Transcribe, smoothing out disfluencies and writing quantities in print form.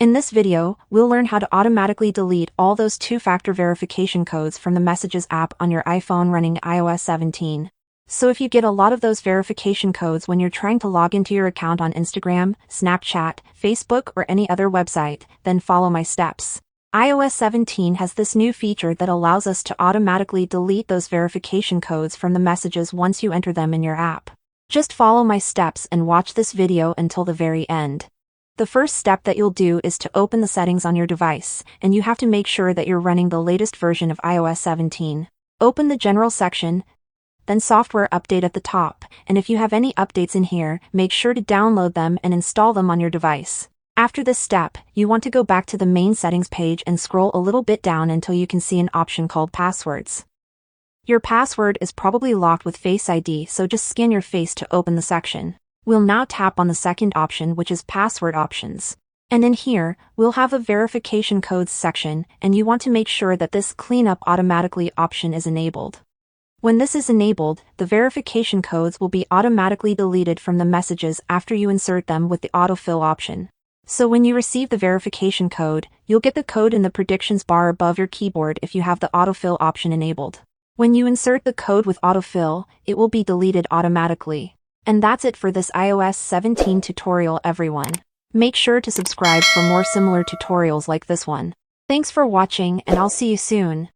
In this video, we'll learn how to automatically delete all those two-factor verification codes from the Messages app on your iPhone running iOS 17. So if you get a lot of those verification codes when you're trying to log into your account on Instagram, Snapchat, Facebook, or any other website, then follow my steps. iOS 17 has this new feature that allows us to automatically delete those verification codes from the messages once you enter them in your app. Just follow my steps and watch this video until the very end. The first step that you'll do is to open the settings on your device, and you have to make sure that you're running the latest version of iOS 17. Open the General section, then Software Update at the top, and if you have any updates in here, make sure to download them and install them on your device. After this step, you want to go back to the main settings page and scroll a little bit down until you can see an option called Passwords. Your password is probably locked with Face ID, so just scan your face to open the section. We'll now tap on the second option, which is Password Options. And in here, we'll have a Verification Codes section, and you want to make sure that this Clean Up Automatically option is enabled. When this is enabled, the verification codes will be automatically deleted from the messages after you insert them with the Autofill option. So when you receive the verification code, you'll get the code in the predictions bar above your keyboard if you have the Autofill option enabled. When you insert the code with Autofill, it will be deleted automatically. And that's it for this iOS 17 tutorial, everyone. Make sure to subscribe for more similar tutorials like this one. Thanks for watching, and I'll see you soon.